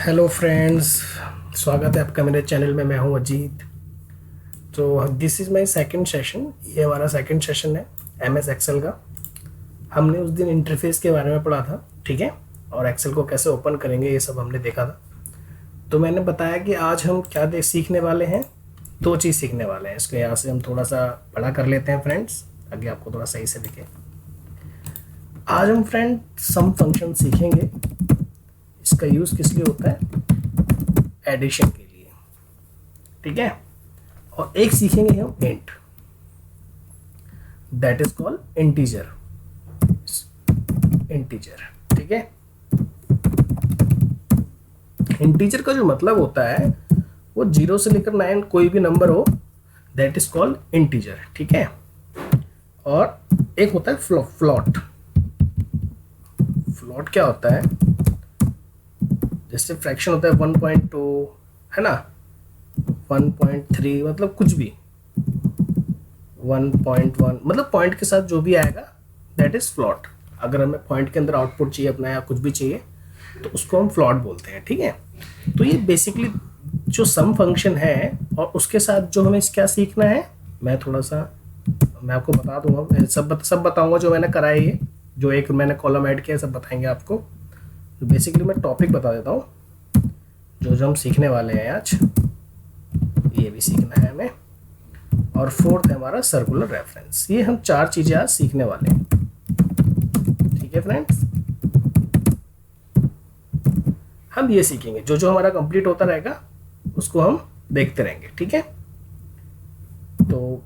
Hello friends, स्वागत है आपका मेरे चैनल में। मैं हूं अजीत। तो this is my second session. ये हमारा सेकंड सेशन है एमएस एक्सेल का। हमने उस दिन इंटरफेस के बारे में पढ़ा था, ठीक है, और एक्सेल को कैसे ओपन करेंगे ये सब हमने देखा था। तो मैंने बताया कि आज हम क्या सीखने वाले हैं। दो चीज़ सीखने वाले हैं। इसको यहाँ से हम थोड़ा सा बड़ा कर लेते हैं फ्रेंड्स, ताकि आपको थोड़ा सही से दिखे। आज हम फ्रेंड सम फंक्शन सीखेंगे। इसका यूज़ किस लिए होता है? एडिशन के लिए, ठीक है। और एक सीखेंगे हम int, that is called integer. Integer, ठीक है। इंटीजर का जो मतलब होता है वो 0 से लेकर 9 कोई भी नंबर हो, दैट इज कॉल्ड इंटीजर, ठीक है। और एक होता है फ्लॉट। फ्लॉट क्या होता है? जैसे फ्रैक्शन होता है 1.2, है ना, 1.3, मतलब कुछ भी 1.1, मतलब पॉइंट के साथ जो भी आएगा दैट इज फ्लॉट। अगर हमें पॉइंट के अंदर आउटपुट चाहिए अपना या कुछ भी चाहिए तो उसको हम फ्लॉट बोलते हैं, ठीक है। तो ये बेसिकली जो सम फंक्शन है, और उसके साथ जो हमें क्या सीखना है, मैं आपको बता दूंगा, सब बताऊंगा जो मैंने करा है। ये जो एक मैंने कॉलम ऐड किया है सब बताएंगे आपको। तो बेसिकली मैं टॉपिक बता देता हूँ जो हम सीखने वाले हैं आज। ये भी सीखना है हमें। और फोर्थ है हमारा सर्कुलर रेफरेंस। ये हम 4 चीज़ें आज सीखने वाले हैं, ठीक है फ्रेंड्स। हम ये सीखेंगे, जो हमारा कंप्लीट होता रहेगा उसको हम देखते रहेंगे, ठीक है। तो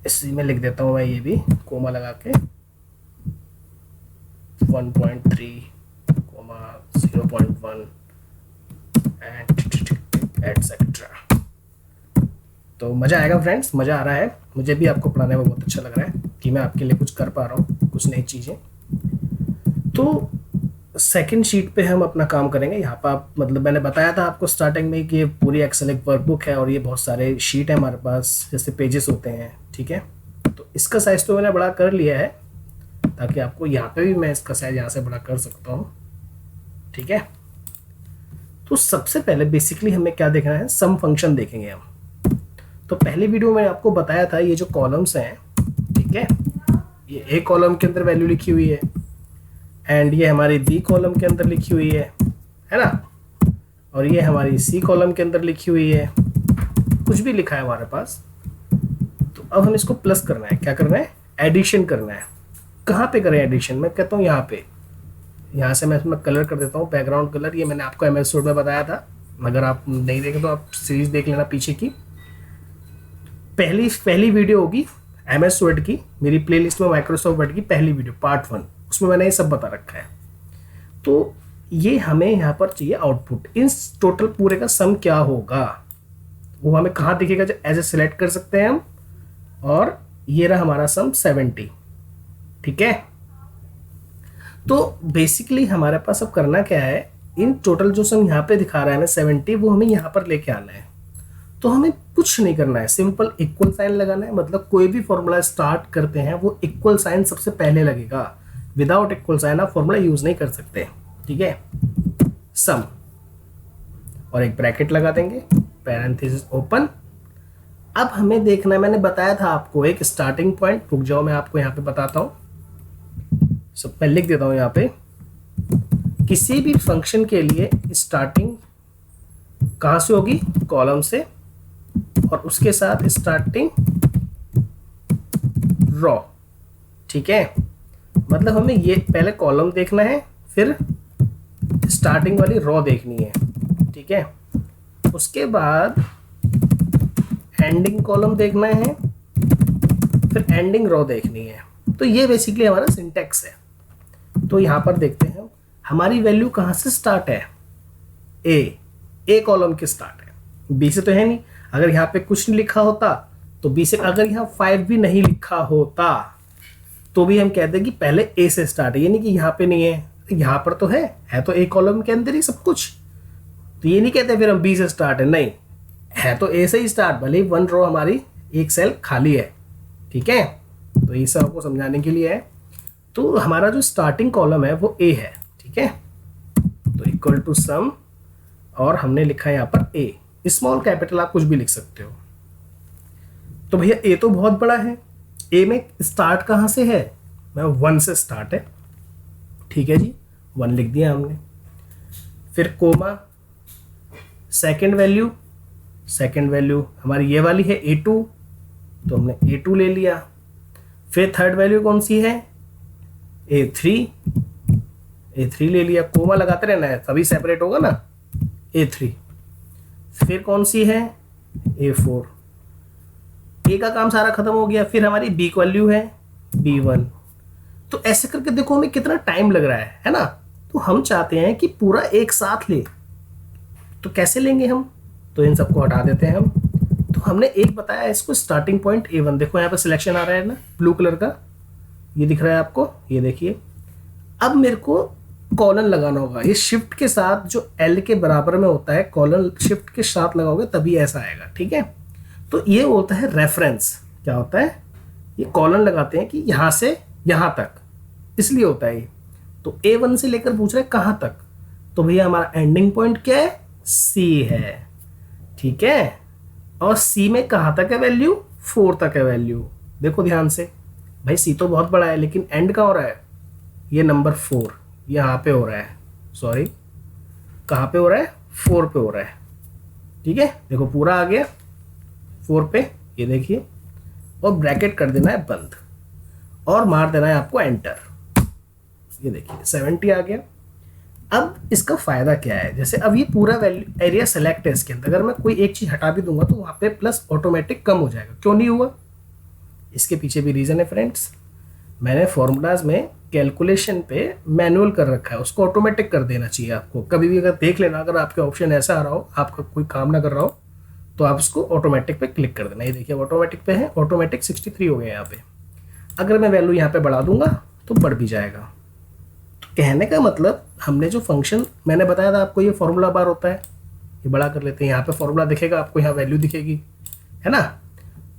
इसी में लिख देता हूँ मैं ये भी कोमा लगा के 1.3, 0.1 एंड एटसेट्रा। तो मज़ा आएगा फ्रेंड्स, मज़ा आ रहा है मुझे भी। आपको पढ़ाने में बहुत अच्छा लग रहा है कि मैं आपके लिए कुछ कर पा रहा हूँ, कुछ नई चीज़ें। तो सेकंड शीट पे हम अपना काम करेंगे। यहाँ पर आप, मतलब मैंने बताया था आपको स्टार्टिंग में कि ये पूरी एक्सेल एक वर्कबुक है और ये बहुत सारे शीट है हमारे पास, जैसे पेजेस होते हैं, ठीक है। तो इसका साइज़ तो मैंने बड़ा कर लिया है ताकि आपको यहाँ पे भी मैं इसका साइज़ यहाँ से बड़ा कर सकता हूँ, ठीक है। तो सबसे पहले बेसिकली हमें क्या देखना है, सम फंक्शन देखेंगे हम। तो पहले वीडियो में आपको बताया था ये जो कॉलम्स हैं, ठीक है, ये ए कॉलम के अंदर वैल्यू लिखी हुई है एंड ये हमारी बी कॉलम के अंदर लिखी हुई है ना, और ये हमारी सी कॉलम के अंदर लिखी हुई है। कुछ भी लिखा है हमारे पास। तो अब हम इसको प्लस करना है। क्या करना है? एडिशन करना है। कहाँ पे करें एडिशन? मैं कहता हूँ यहाँ पे। यहाँ से मैं इसमें कलर कर देता हूँ, बैकग्राउंड कलर। ये मैंने आपको एमएस वर्ड में बताया था, अगर आप नहीं देखें तो आप सीरीज देख लेना पीछे की। पहली वीडियो होगी एमएस वर्ड की, मेरी प्लेलिस्ट में माइक्रोसॉफ्ट वर्ड की पहली वीडियो पार्ट 1, उसमें मैंने ये सब बता रखा है। तो ये हमें यहाँ पर चाहिए आउटपुट। इस टोटल पूरे का सम क्या होगा वो हमें कहाँ दिखेगा? एज ए सिलेक्ट कर सकते हैं हम। और ये रहा हमारा सम 70, ठीक है। तो बेसिकली हमारे पास अब करना क्या है, इन टोटल जो सम यहाँ पे दिखा रहा है हमें 70, वो हमें यहाँ पर लेके आना है। तो हमें कुछ नहीं करना है, सिंपल इक्वल साइन लगाना है। मतलब कोई भी फॉर्मूला स्टार्ट करते हैं वो इक्वल साइन सबसे पहले लगेगा। विदाउट इक्वल साइन आप फॉर्मूला यूज नहीं कर सकते, ठीक है। सम और एक ब्रैकेट लगा देंगे, पैरेंथेसिस ओपन। अब हमें देखना है, मैंने बताया था आपको एक स्टार्टिंग पॉइंट। रुक जाओ, मैं आपको यहाँ पे बताता हूँ। सब मैं लिख देता हूँ यहाँ पे। किसी भी फंक्शन के लिए स्टार्टिंग कहाँ से होगी? कॉलम से, और उसके साथ स्टार्टिंग रॉ, ठीक है। मतलब हमें ये पहले कॉलम देखना है, फिर स्टार्टिंग वाली रॉ देखनी है, ठीक है। उसके बाद एंडिंग कॉलम देखना है, फिर एंडिंग रॉ देखनी है। तो ये बेसिकली हमारा सिंटैक्स है। तो यहाँ पर देखते हैं हमारी वैल्यू कहाँ से स्टार्ट है। ए कॉलम की स्टार्ट है, बी से तो है नहीं। अगर यहाँ पे कुछ नहीं लिखा होता तो बी से, अगर यहाँ 5 भी नहीं लिखा होता तो भी हम कहते हैं कि पहले ए से स्टार्ट है। ये नहीं कि यहाँ पे नहीं है, यहाँ पर तो है तो ए कॉलम के अंदर ही सब कुछ। तो ये नहीं कहते फिर हम बी से स्टार्ट है, नहीं, है तो ए से ही स्टार्ट, भले ही 1 रो हमारी एक सेल खाली है, ठीक है। तो ये सब आपको समझाने के लिए है। तो हमारा जो स्टार्टिंग कॉलम है वो ए है, ठीक है। तो इक्वल टू सम और हमने लिखा है यहाँ पर ए, स्मॉल कैपिटल आप कुछ भी लिख सकते हो। तो भैया ए तो बहुत बड़ा है, ए में स्टार्ट कहाँ से है, मैं 1 से स्टार्ट है, ठीक है जी, 1 लिख दिया हमने। फिर कोमा, सेकंड वैल्यू हमारी ये वाली है A2, तो हमने A2 ले लिया। फिर थर्ड वैल्यू कौन सी है, A3 ले लिया, कोमा लगाते रहना है तभी सेपरेट होगा ना, A3। फिर कौन सी है, A4। ए का काम सारा खत्म हो गया। फिर हमारी बी की वैल्यू है B1। तो ऐसे करके देखो हमें कितना टाइम लग रहा है ना। तो हम चाहते हैं कि पूरा एक साथ ले, तो कैसे लेंगे हम, तो इन सबको हटा देते हैं हम। तो हमने एक बताया इसको स्टार्टिंग पॉइंट A1, देखो यहाँ पे सिलेक्शन आ रहा है ना ब्लू कलर का, ये दिख रहा है आपको, ये देखिए। अब मेरे को कॉलन लगाना होगा, ये शिफ्ट के साथ जो L के बराबर में होता है, कॉलन शिफ्ट के साथ लगाओगे तभी ऐसा आएगा, ठीक है। तो ये होता है रेफरेंस, क्या होता है, ये कॉलन लगाते हैं कि यहाँ से यहाँ तक, इसलिए होता है ये। तो A1 से लेकर पूछ रहे हैं कहाँ तक, तो भैया हमारा एंडिंग पॉइंट क्या है, C है, ठीक है। और C में कहाँ तक है वैल्यू, 4 तक है वैल्यू। देखो ध्यान से भाई, C तो बहुत बड़ा है लेकिन एंड कहाँ हो रहा है, ये नंबर 4 यहाँ पे हो रहा है, सॉरी कहाँ पे हो रहा है, 4 पे हो रहा है, ठीक है। देखो पूरा आ गया 4 पे, ये देखिए। और ब्रैकेट कर देना है बंद और मार देना है आपको एंटर, ये देखिए 70 आ गया। अब इसका फायदा क्या है, जैसे अब ये पूरा वैल्यू एरिया सेलेक्ट है, इसके अंदर अगर मैं कोई एक चीज हटा भी दूंगा तो वहां पे प्लस ऑटोमेटिक कम हो जाएगा। क्यों नहीं हुआ, इसके पीछे भी रीजन है फ्रेंड्स। मैंने फॉर्मूलाज में कैलकुलेशन पे मैनुअल कर रखा है, उसको ऑटोमेटिक कर देना चाहिए आपको। कभी भी अगर देख लेना, अगर आपके ऑप्शन ऐसा आ रहा हो, आपका कोई काम ना कर रहा हो, तो आप इसको ऑटोमेटिक पे क्लिक कर देना। ये देखिए ऑटोमेटिक पे है, ऑटोमेटिक 63 हो गया यहाँ पे। अगर मैं वैल्यू यहाँ पे बढ़ा दूंगा तो बढ़ भी जाएगा। तो कहने का मतलब, हमने जो फंक्शन मैंने बताया था आपको, ये फॉर्मूला बार होता है, ये बड़ा कर लेते हैं, यहाँ पे फॉर्मूला दिखेगा आपको, यहाँ वैल्यू दिखेगी, है ना।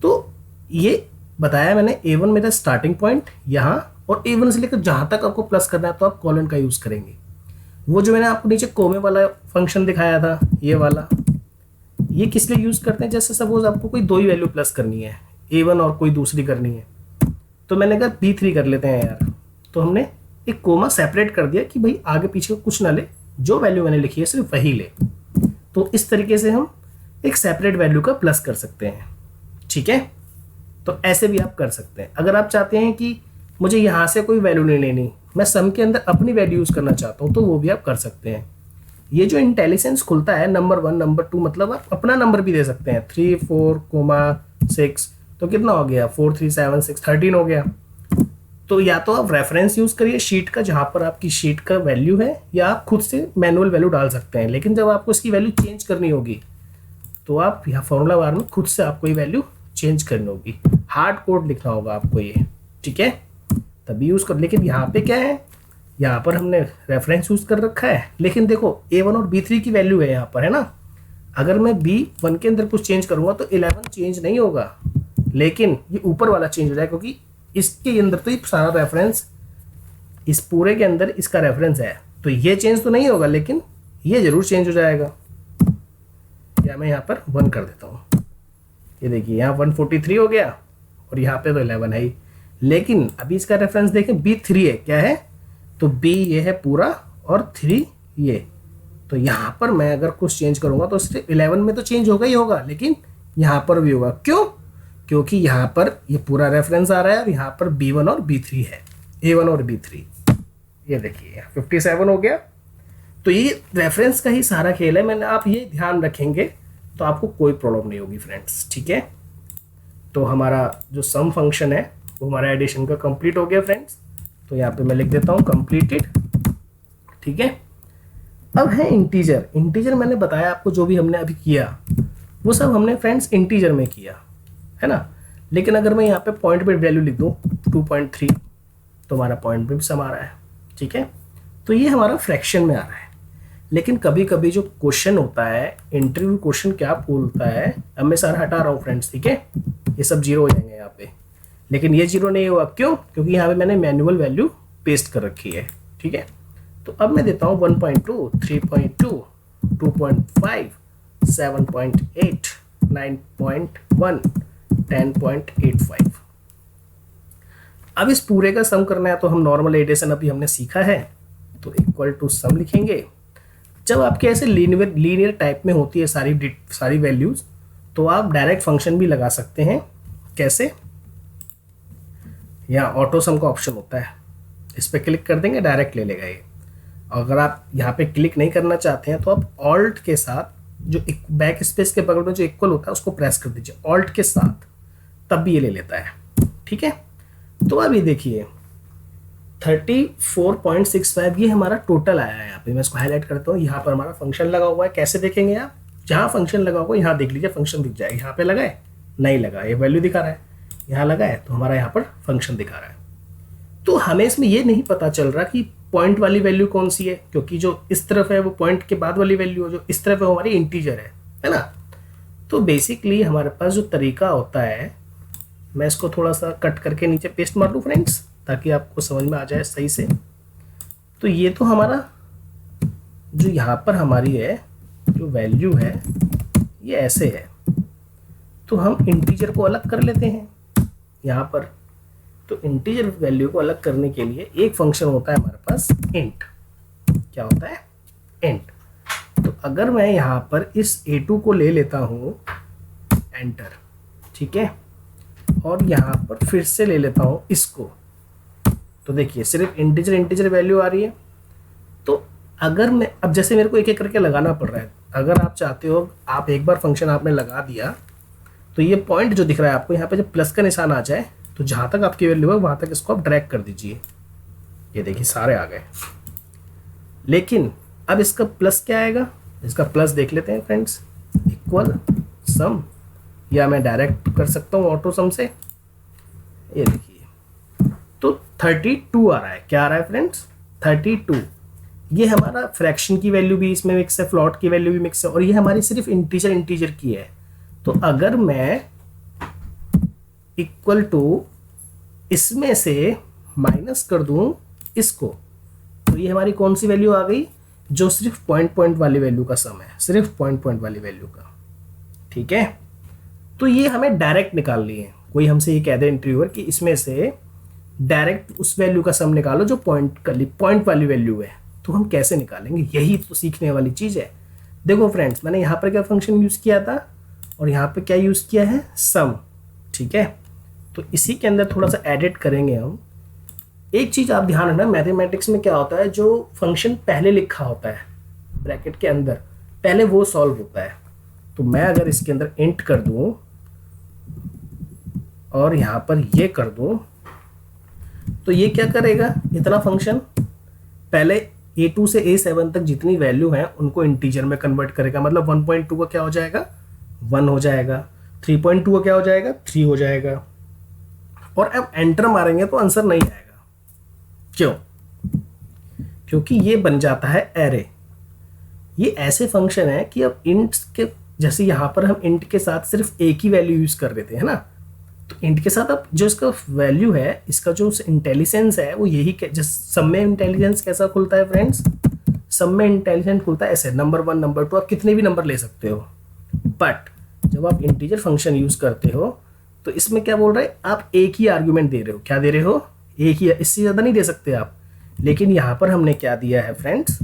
तो ये बताया मैंने, A1 मेरा स्टार्टिंग पॉइंट यहाँ, और A1 से लेकर जहाँ तक आपको प्लस करना है तो आप कॉलन का यूज़ करेंगे। वो जो मैंने आपको नीचे कोमे वाला फंक्शन दिखाया था, ये वाला, ये किस लिए यूज़ करते हैं, जैसे सपोज आपको कोई 2 ही वैल्यू प्लस करनी है, A1 और कोई दूसरी करनी है, तो मैंने कहा B3 कर लेते हैं यार। तो हमने एक कोमा सेपरेट कर दिया कि भाई आगे पीछे कुछ ना ले, जो वैल्यू मैंने लिखी है सिर्फ वही ले। तो इस तरीके से हम एक सेपरेट वैल्यू का प्लस कर सकते हैं, ठीक है। तो ऐसे भी आप कर सकते हैं। अगर आप चाहते हैं कि मुझे यहाँ से कोई वैल्यू नहीं लेनी, मैं सम के अंदर अपनी वैल्यू यूज़ करना चाहता हूँ, तो वो भी आप कर सकते हैं। ये जो इंटेलिजेंस खुलता है नंबर 1 नंबर 2, मतलब आप अपना नंबर भी दे सकते हैं, 3 4 6, तो कितना हो गया, 4 3 7 6 13 हो गया। तो या तो आप रेफरेंस यूज़ करिए शीट का, जहाँ पर आपकी शीट का वैल्यू है, या आप खुद से मैनुअल वैल्यू डाल सकते हैं। लेकिन जब आपको इसकी वैल्यू चेंज करनी होगी तो आप यहाँ फॉर्मूला बार में खुद से आपको ये वैल्यू चेंज करनी होगी, हार्ड कोड लिखना होगा आपको ये, ठीक है, तभी यूज़ कर। लेकिन यहाँ पे क्या है, यहाँ पर हमने रेफरेंस यूज़ कर रखा है, लेकिन देखो A1 और B3 की वैल्यू है यहाँ पर, है ना। अगर मैं B1 के अंदर कुछ चेंज करूँगा तो 11 चेंज नहीं होगा, लेकिन ये ऊपर वाला चेंज हो जाएगा, क्योंकि इसके अंदर तो ये सारा रेफरेंस, इस पूरे के अंदर इसका रेफरेंस है, तो ये चेंज तो नहीं होगा, लेकिन ये जरूर चेंज हो जाएगा। या मैं यहाँ पर 1 कर देता हूँ, ये देखिए यहाँ 143 हो गया, और यहाँ पे तो 11 है ही। लेकिन अभी इसका रेफरेंस देखें, B3 है, क्या है, तो B ये है पूरा और 3 ये। तो यहाँ पर मैं अगर कुछ चेंज करूँगा तो इससे 11 में तो चेंज होगा ही होगा, लेकिन यहाँ पर भी होगा। क्यों, क्योंकि यहाँ पर ये पूरा रेफरेंस आ रहा है और यहाँ पर B1 और B3 है, A1 और B3। ये देखिए 57 हो गया। तो ये रेफरेंस का ही सारा खेल है। मैंने, आप ये ध्यान रखेंगे तो आपको कोई प्रॉब्लम नहीं होगी फ्रेंड्स, ठीक है। तो हमारा जो सम फंक्शन है वो हमारा एडिशन का कंप्लीट हो गया फ्रेंड्स। तो यहाँ पे मैं लिख देता हूँ कंप्लीटेड, ठीक है। अब है इंटीजर। इंटीजर मैंने बताया आपको, जो भी हमने अभी किया वो सब हमने फ्रेंड्स इंटीजर में किया, है ना। लेकिन अगर मैं यहाँ पे पॉइंट पे वैल्यू लिख दूँ 2.3, तो हमारा पॉइंट पे भी सम आ रहा है, ठीक है। तो ये हमारा फ्रैक्शन में आ रहा है। लेकिन कभी कभी जो क्वेश्चन होता है, इंटरव्यू क्वेश्चन क्या बोलता है, अब मैं सारा हटा रहा हूँ फ्रेंड्स, ठीक है, ये सब जीरो हो जाएंगे यहाँ पे। लेकिन ये जीरो नहीं हुआ, क्यों, क्योंकि यहाँ पे मैंने मैनुअल वैल्यू पेस्ट कर रखी है, ठीक है। तो अब मैं देता हूँ 1.2, 3.2, 2.5, 7.8, 9.1, 10.85। अब इस पूरे का सम करना है तो हम नॉर्मल एडिशन अभी हमने सीखा है, तो इक्वल टू सम लिखेंगे। जब आपके ऐसे लीनियर टाइप में होती है सारी वैल्यूज, तो आप डायरेक्ट फंक्शन भी लगा सकते हैं। कैसे? यहाँ ऑटो सम का ऑप्शन होता है, इस पर क्लिक कर देंगे, डायरेक्ट ले लेगा ये। अगर आप यहाँ पे क्लिक नहीं करना चाहते हैं तो आप ऑल्ट के साथ जो बैक स्पेस के बगल में जो इक्वल होता है उसको प्रेस कर दीजिए ऑल्ट के साथ, तब भी ये ले लेता है। ठीक है, तो अभी देखिए 34.65 ये हमारा टोटल आया है। यहाँ पे मैं इसको हाईलाइट करता हूँ, यहाँ पर हमारा फंक्शन लगा हुआ है। कैसे देखेंगे आप? जहाँ फंक्शन लगा हुआ है यहाँ देख लीजिए, फंक्शन दिख जाएगा। यहाँ पे लगा है? नहीं लगा, ये वैल्यू दिखा रहा है। यहाँ लगा है तो हमारा यहाँ पर फंक्शन दिखा रहा है। तो हमें इसमें ये नहीं पता चल रहा कि पॉइंट वाली वैल्यू कौन सी है, क्योंकि जो इस तरफ है वो पॉइंट के बाद वाली वैल्यू है, जो इस तरफ है वो हमारी इंटीजर है ना। तो बेसिकली हमारे पास जो तरीका होता है, मैं इसको थोड़ा सा कट करके नीचे पेस्ट मार दूँ फ्रेंड्स, ताकि आपको समझ में आ जाए सही से। तो ये तो हमारा जो यहाँ पर हमारी है जो वैल्यू है ये ऐसे है, तो हम इंटीजर को अलग कर लेते हैं यहाँ पर। तो इंटीजर वैल्यू को अलग करने के लिए एक फंक्शन होता है हमारे पास इंट। क्या होता है? इंट। तो अगर मैं यहाँ पर इस a2 को ले लेता हूँ एंटर, ठीक है, और यहाँ पर फिर से ले लेता हूँ इसको, तो देखिए सिर्फ इंटीजर वैल्यू आ रही है। तो अगर मैं अब जैसे मेरे को एक एक करके लगाना पड़ रहा है, अगर आप चाहते हो आप एक बार फंक्शन आपने लगा दिया तो ये पॉइंट जो दिख रहा है आपको यहाँ पे जब प्लस का निशान आ जाए तो जहाँ तक आपकी वैल्यू है वहाँ तक इसको आप ड्रैग कर दीजिए। ये देखिए सारे आ गए। लेकिन अब इसका प्लस क्या आएगा? इसका प्लस देख लेते हैं फ्रेंड्स, इक्वल सम, या मैं डायरेक्ट कर सकता हूँ ऑटो सम से। ये देखिए तो 32 आ रहा है। क्या आ रहा है फ्रेंड्स? 32। ये हमारा फ्रैक्शन की वैल्यू भी इसमें मिक्स है, फ्लॉट की वैल्यू भी मिक्स है, और ये हमारी सिर्फ इंटीजर की है। तो अगर मैं इक्वल टू इसमें से माइनस कर दूं इसको, तो ये हमारी कौन सी वैल्यू आ गई? जो सिर्फ पॉइंट वाली वैल्यू का सम है, सिर्फ पॉइंट वाली वैल्यू का। ठीक है, तो ये हमें डायरेक्ट निकालनी है। कोई हमसे ये कह दे इंटरव्यूअर कि इसमें से डायरेक्ट उस वैल्यू का सम निकालो जो पॉइंट वाली वैल्यू है, तो हम कैसे निकालेंगे? यही तो सीखने वाली चीज़ है। देखो फ्रेंड्स, मैंने यहाँ पर क्या फंक्शन यूज़ किया था और यहाँ पे क्या यूज़ किया है? सम। ठीक है, तो इसी के अंदर थोड़ा सा एडिट करेंगे हम। एक चीज़ आप ध्यान रखना, मैथमेटिक्स में क्या होता है, जो फंक्शन पहले लिखा होता है ब्रैकेट के अंदर, पहले वो सॉल्व होता है। तो मैं अगर इसके अंदर इंट कर दूं और यहाँ पर ये कर दूं, तो ये क्या करेगा? इतना फंक्शन पहले a2 से a7 तक जितनी वैल्यू है उनको इंटीजर में कन्वर्ट करेगा। मतलब 1.2 का क्या हो जाएगा? 1 हो जाएगा। 3.2 का क्या हो जाएगा? 3 हो जाएगा। और अब एंटर मारेंगे तो आंसर नहीं आएगा। क्यों? क्योंकि ये बन जाता है एरे। ये ऐसे फंक्शन है कि अब इंट के, जैसे यहाँ पर हम इंट के साथ सिर्फ एक ही वैल्यू यूज कर रहे थे, है ना, तो इंट के साथ अब जो इसका वैल्यू है, इसका जो इंटेलिजेंस है वो यही, सम में इंटेलिजेंस कैसा खुलता है फ्रेंड्स? सम में इंटेलिजेंस खुलता है ऐसे, नंबर 1 नंबर 2, आप कितने भी नंबर ले सकते हो। बट जब आप इंटीजर फंक्शन यूज करते हो तो इसमें क्या बोल रहे हैं? आप एक ही आर्ग्यूमेंट दे रहे हो। क्या दे रहे हो? एक ही, इससे ज़्यादा नहीं दे सकते आप। लेकिन यहाँ पर हमने क्या दिया है फ्रेंड्स?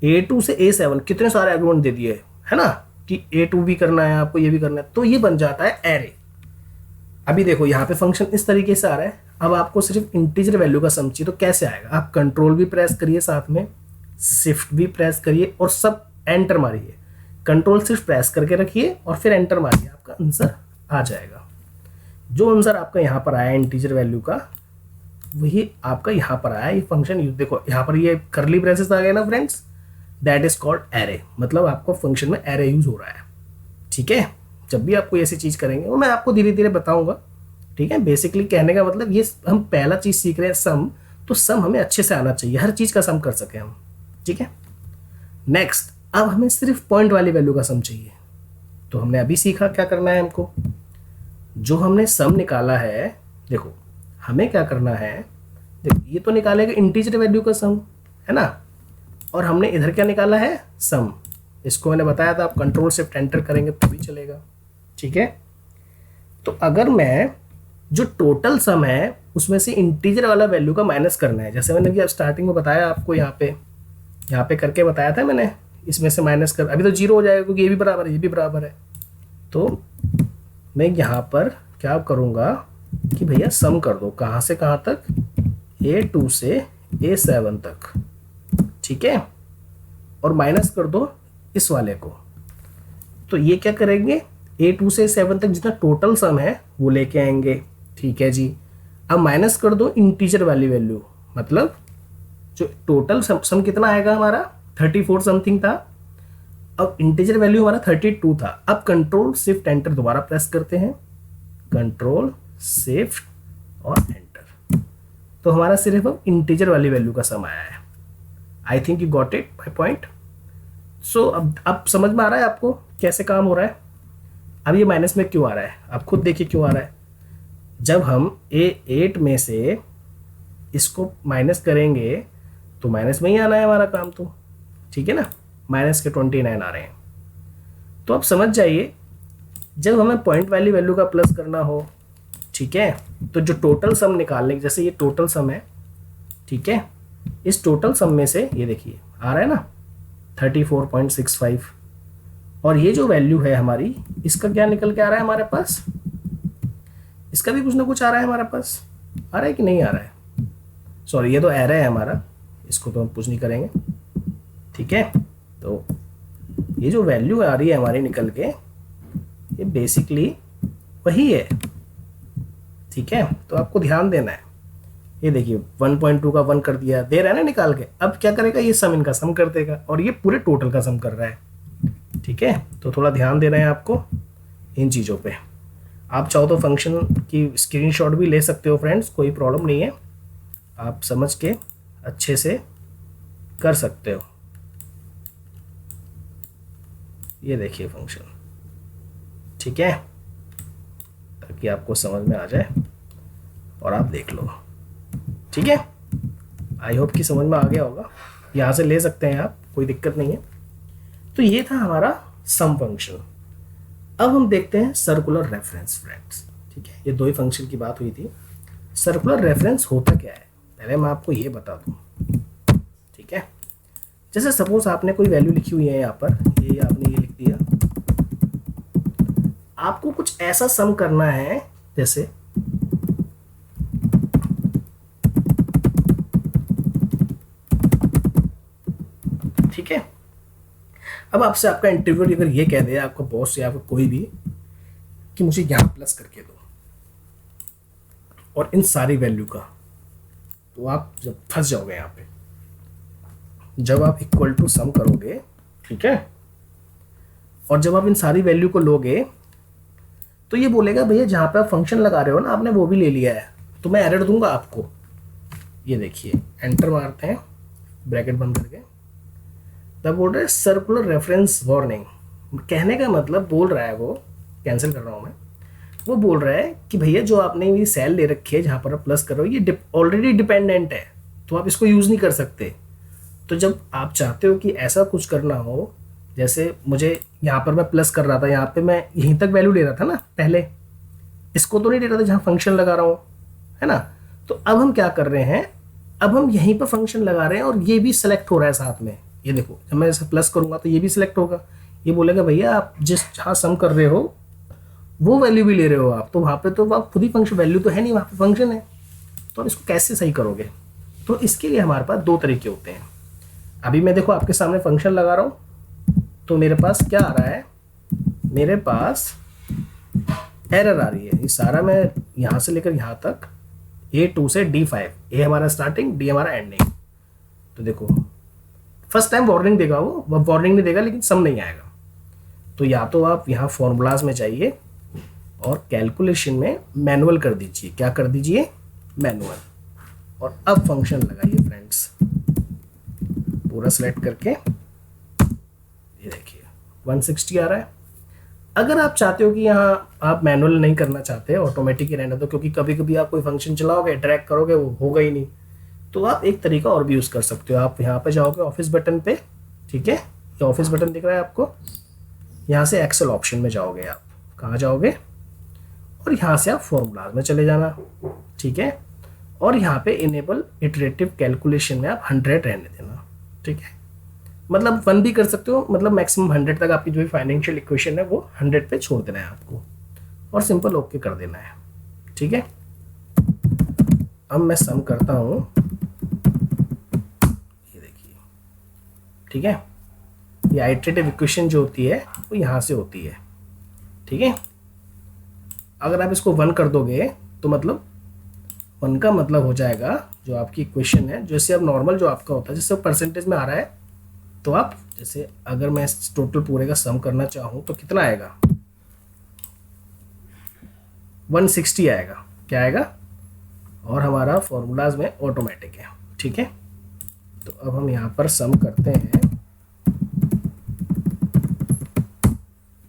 a2 से a7 कितने सारे आर्ग्यूमेंट दे दिए, है ना, कि a2 भी करना है आपको, ये भी करना है, तो ये बन जाता है एरे। अभी देखो यहाँ पे फंक्शन इस तरीके से आ रहा है। अब आपको सिर्फ इंटीजर वैल्यू का सम चाहिए, तो कैसे आएगा? आप कंट्रोल भी प्रेस करिए, साथ में शिफ्ट भी प्रेस करिए और सब एंटर मारिए। कंट्रोल सिर्फ प्रेस करके रखिए और फिर एंटर मारिए, आपका आंसर आ जाएगा। जो आंसर आपका यहाँ पर आया इंटीजर वैल्यू का, वही आपका यहाँ पर आया। ये फंक्शन यूज देखो, यहाँ पर ये करली ब्रेसेस आ गए ना friends, that is called array. मतलब आपको फंक्शन में एरे यूज हो रहा है। ठीक है, जब भी आप कोई ऐसी चीज़ करेंगे वो मैं आपको धीरे धीरे बताऊंगा। ठीक है, बेसिकली कहने का मतलब ये हम पहला चीज़ सीख रहे हैं सम, तो सम हमें अच्छे से आना चाहिए, हर चीज़ का सम कर सके हम। ठीक है, नेक्स्ट अब हमें सिर्फ पॉइंट वाली वैल्यू का सम चाहिए। तो हमने अभी सीखा क्या करना है हमको। जो हमने सम निकाला है, देखो हमें क्या करना है, देखो ये तो निकालेगा इंटीजर वैल्यू का सम, है ना, और हमने इधर क्या निकाला है? सम। इसको मैंने बताया था, आप कंट्रोल शिफ्ट एंटर करेंगे तो भी चलेगा। ठीक है, तो अगर मैं जो टोटल सम है उसमें से इंटीजर वाला वैल्यू का माइनस करना है, जैसे मैंने भी स्टार्टिंग में बताया आपको, यहाँ पे करके बताया था मैंने, इसमें से माइनस कर, अभी तो जीरो हो जाएगा क्योंकि ये भी बराबर है ये भी बराबर है। तो मैं यहाँ पर क्या करूँगा कि भैया सम कर दो, कहाँ से कहाँ तक, A2 से A7 तक। ठीक है, और माइनस कर दो इस वाले को। तो ये क्या करेंगे, A2 से A7 तक जितना टोटल सम है वो लेके आएंगे। ठीक है जी, अब माइनस कर दो इंटीजर वाली वैल्यू, मतलब जो टोटल सम कितना आएगा हमारा 34 समथिंग था, अब इंटीजर वैल्यू हमारा 32 था। अब कंट्रोल शिफ्ट एंटर दोबारा प्रेस करते हैं, कंट्रोल शिफ्ट और एंटर, तो हमारा सिर्फ अब इंटीजर वाली वैल्यू का सम आया है। I think you got it my point. So अब समझ में आ रहा है आपको कैसे काम हो रहा है। अब ये माइनस में क्यों आ रहा है, आप खुद देखिए क्यों आ रहा है। जब हम A8 में से इसको माइनस करेंगे तो माइनस में ही आना है हमारा काम तो। ठीक है ना, माइनस के 29 आ रहे हैं। तो आप समझ जाइए, जब हमें पॉइंट वाली वैल्यू का प्लस करना हो, ठीक है, तो जो टोटल सम निकालने, जैसे ये टोटल सम है, ठीक है, इस टोटल सम में से ये देखिए आ रहा है ना 34.65, और ये जो वैल्यू है हमारी, इसका क्या निकल के आ रहा है हमारे पास, इसका भी कुछ ना कुछ आ रहा है हमारे पास। आ रहा है कि नहीं आ रहा है, सॉरी ये तो एरे है हमारा, इसको तो हम कुछ नहीं करेंगे। ठीक है, तो ये जो वैल्यू आ रही है हमारी निकल के, ये बेसिकली वही है। ठीक है, तो आपको ध्यान देना है। ये देखिए 1.2 का 1 कर दिया, दे रहा है ना निकाल के। अब क्या करेगा, ये सम इनका सम कर देगा, और ये पूरे टोटल का सम कर रहा है। ठीक है, तो थोड़ा ध्यान देना है आपको इन चीज़ों पे। आप चाहो तो फंक्शन की स्क्रीनशॉट भी ले सकते हो फ्रेंड्स, कोई प्रॉब्लम नहीं है, आप समझ के अच्छे से कर सकते हो। ये देखिए फंक्शन, ठीक है, ताकि आपको समझ में आ जाए और आप देख लो। ठीक है, आई होप कि समझ में आ गया होगा, यहाँ से ले सकते हैं आप, कोई दिक्कत नहीं है। तो ये था हमारा सम फंक्शन। अब हम देखते हैं सर्कुलर रेफरेंस फ्रेंड्स। ठीक है, ये दो ही फंक्शन की बात हुई थी। सर्कुलर रेफरेंस होता क्या है, पहले मैं आपको ये बता दूं। ठीक है, जैसे सपोज आपने कोई वैल्यू लिखी हुई है यहाँ पर, ये आपने ये लिख दिया, आपको कुछ ऐसा सम करना है, जैसे ठीक है, अब आपसे आपका इंटरव्यू अगर ये कह दे, आपका बॉस या फिर कोई भी, कि मुझे यहाँ प्लस करके दो और इन सारी वैल्यू का, तो आप जब फंस जाओगे यहाँ पे। जब आप इक्वल टू सम करोगे, ठीक है, और जब आप इन सारी वैल्यू को लोगे, तो ये बोलेगा भैया जहाँ पे आप फंक्शन लगा रहे हो ना, आपने वो भी ले लिया है, तो मैं एरर दूंगा आपको। ये देखिए एंटर मारते हैं, ब्रैकेट बंद करके, तब बोल रहे सर्कुलर रेफरेंस वार्निंग। कहने का मतलब बोल रहा है, वो कैंसिल कर रहा हूँ मैं, वो बोल रहा है कि भैया जो आपने ये सेल ले रखी है जहाँ पर आप प्लस कर रहे हो, ये ऑलरेडी डिपेंडेंट है, तो आप इसको यूज़ नहीं कर सकते। तो जब आप चाहते हो कि ऐसा कुछ करना हो, जैसे मुझे यहाँ पर मैं प्लस कर रहा था, यहाँ पे मैं यहीं तक वैल्यू ले रहा था ना पहले, इसको तो नहीं ले रहा था जहाँ फंक्शन लगा रहा हूँ, है ना। तो अब हम क्या कर रहे हैं, अब हम यहीं पर फंक्शन लगा रहे हैं और ये भी सिलेक्ट हो रहा है साथ में। ये देखो जब मैं ऐसे प्लस करूँगा तो ये भी सिलेक्ट होगा। ये बोलेगा भैया आप जिस जहाँ सम कर रहे हो वो वैल्यू भी ले रहे हो आप, तो वहाँ पे तो आप खुद ही फंक्शन, वैल्यू तो है नहीं, वहाँ पे फंक्शन है, तो आप इसको कैसे सही करोगे। तो इसके लिए हमारे पास दो तरीके होते हैं। अभी मैं देखो आपके सामने फंक्शन लगा रहा हूँ, तो मेरे पास क्या आ रहा है, मेरे पास एरर आ रही है। ये सारा मैं यहाँ से लेकर यहाँ तक A2 से D5, ए हमारा स्टार्टिंग, डी हमारा एंडिंग। तो देखो फर्स्ट टाइम वार्निंग देगा, वो वार्निंग नहीं देगा लेकिन सम नहीं आएगा। तो या तो आप यहाँ फॉर्मूलाज में जाइए और कैलकुलेशन में मैनुअल कर दीजिए, क्या कर दीजिए, मैनुअल, और अब फंक्शन लगाइए फ्रेंड्स, पूरा सेलेक्ट करके। ये देखिए 160 आ रहा है। अगर आप चाहते हो कि यहाँ आप मैनुअल नहीं करना चाहते, ऑटोमेटिक ही रहने दो, क्योंकि कभी कभी आप कोई फंक्शन चलाओगे, ड्रैग करोगे, वो होगा ही नहीं, तो आप एक तरीका और भी यूज़ कर सकते हो। आप यहाँ पे जाओगे ऑफिस बटन पे, ठीक है, ये ऑफिस बटन दिख रहा है आपको, यहाँ से एक्सेल ऑप्शन में जाओगे आप, कहाँ जाओगे, और यहाँ से आप फॉर्मूलाज में चले जाना, ठीक है। और यहाँ पे इनेबल इटरेटिव कैलकुलेशन में आप 100 रहने देना, ठीक है। मतलब 1 भी कर सकते हो, मतलब मैक्सिमम 100 तक आपकी जो भी फाइनेंशियल इक्वेशन है वो 100 पे छोड़ देना है आपको, और सिंपल ओके कर देना है, ठीक है। अब मैं सम करता हूँ, ये देखिए, ठीक है। ये आइटरेटिव इक्वेशन जो होती है वो यहाँ से होती है, ठीक है। अगर आप इसको 1 कर दोगे तो मतलब 1 का मतलब हो जाएगा जो आपकी इक्वेशन है, जैसे अब नॉर्मल जो आपका होता है, जैसे परसेंटेज में आ रहा है, तो आप जैसे अगर मैं इस टोटल पूरे का सम करना चाहूँ तो कितना आएगा, 160 आएगा, क्या आएगा, और हमारा फॉर्मूलाज में ऑटोमेटिक है, ठीक है। तो अब हम यहाँ पर सम करते हैं,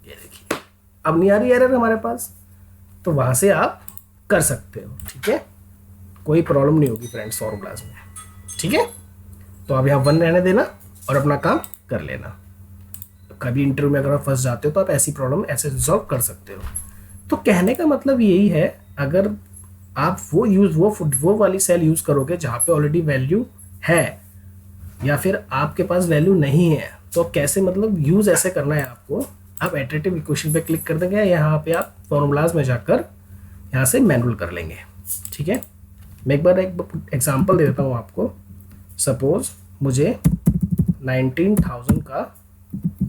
ये देखिए अब नहीं आ रही एरर हमारे पास, तो वहाँ से आप कर सकते हो, ठीक है, कोई प्रॉब्लम नहीं होगी फ्रेंड्स फॉर्मूलाज में, ठीक है। तो अब यहाँ 1 रहने देना और अपना काम कर लेना। कभी इंटरव्यू में अगर आप फंस जाते हो तो आप ऐसी प्रॉब्लम ऐसे रिजॉल्व कर सकते हो। तो कहने का मतलब यही है, अगर आप वो वाली सेल यूज़ करोगे जहाँ पे ऑलरेडी वैल्यू है, या फिर आपके पास वैल्यू नहीं है, तो कैसे मतलब यूज़ ऐसे करना है आपको, आप इटरेटिव इक्वेशन पे क्लिक कर देंगे, यहाँ पे आप फॉर्मूलाज में जाकर यहाँ से मैनुअल कर लेंगे, ठीक है। मैं एक बार एक एग्जांपल दे देता हूँ आपको। सपोज मुझे 19,000 का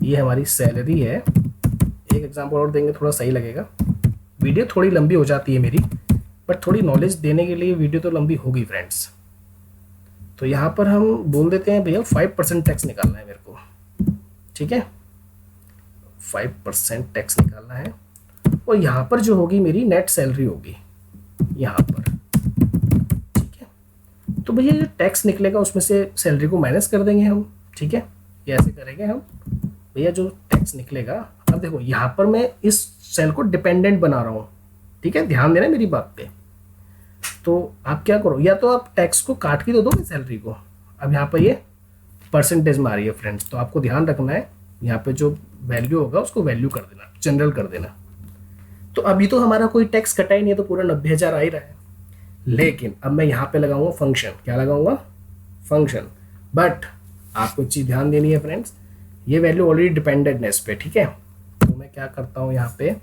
ये हमारी सैलरी है, एक एग्जांपल और देंगे थोड़ा सही लगेगा। वीडियो थोड़ी लंबी हो जाती है मेरी, बट थोड़ी नॉलेज देने के लिए वीडियो तो लंबी होगी फ्रेंड्स। तो यहाँ पर हम बोल देते हैं भैया 5% टैक्स निकालना है मेरे को, ठीक है, 5% टैक्स निकालना है, और यहाँ पर जो होगी मेरी नेट सैलरी होगी यहाँ पर, ठीक है। तो भैया जो टैक्स निकलेगा उसमें से सैलरी को माइनस कर देंगे हम, ठीक है, ये ऐसे करेंगे हम। भैया जो टैक्स निकलेगा, अब देखो यहाँ पर मैं इस सेल को डिपेंडेंट बना रहा हूँ, ठीक है, ध्यान देना मेरी बात पे। तो आप क्या करो, या तो आप टैक्स को काट के दे दोगे सैलरी को। अब यहाँ पर ये परसेंटेज में आ रही है फ्रेंड्स, तो आपको ध्यान रखना है यहाँ पे जो वैल्यू होगा उसको वैल्यू कर देना, जनरल कर देना। तो अभी तो हमारा कोई टैक्स कटा ही नहीं है, तो पूरा 90,000 आ ही रहा है। लेकिन अब मैं यहाँ पे लगाऊंगा फंक्शन, क्या लगाऊंगा, फंक्शन। बट आपको एक चीज़ ध्यान देनी है फ्रेंड्स, ये वैल्यू ऑलरेडी डिपेंडेंट है इस पर, ठीक है। तो मैं क्या करता हूँ, यहाँ पे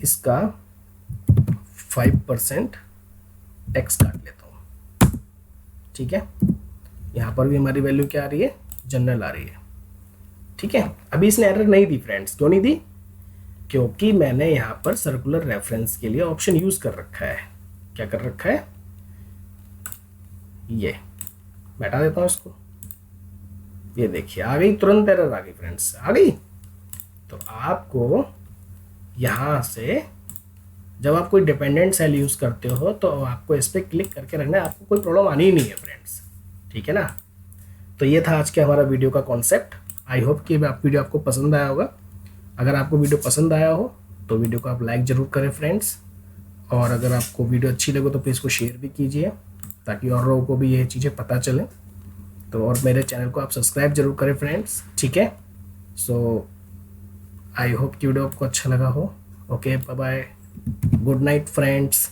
इसका 5% टैक्स काट लेता हूँ, ठीक है। यहाँ पर भी हमारी वैल्यू क्या आ रही है, जनरल आ रही है, ठीक है। अभी इसने एरर नहीं दी फ्रेंड्स, क्यों नहीं दी, क्योंकि मैंने यहाँ पर सर्कुलर रेफरेंस के लिए ऑप्शन यूज कर रखा है। क्या कर रखा है, ये बैठा देता हूँ इसको, ये देखिए आ गई, तुरंत एरर आ गई फ्रेंड्स, आ गई। तो आपको यहाँ से जब आप कोई डिपेंडेंट सेल यूज करते हो तो आपको इस पर क्लिक करके रखना है, आपको कोई प्रॉब्लम आनी ही नहीं है फ्रेंड्स, ठीक है ना। तो ये था आज के हमारा वीडियो का कॉन्सेप्ट। आई होप कि वीडियो आपको पसंद आया होगा। अगर आपको वीडियो पसंद आया हो तो वीडियो को आप लाइक ज़रूर करें फ्रेंड्स, और अगर आपको वीडियो अच्छी लगे तो प्लीज़ को शेयर भी कीजिए, ताकि और लोगों को भी ये चीज़ें पता चलें। तो और मेरे चैनल को आप सब्सक्राइब जरूर करें फ्रेंड्स, ठीक है। सो आई होप कि वीडियो आपको अच्छा लगा हो। Okay, bye bye, good night friends.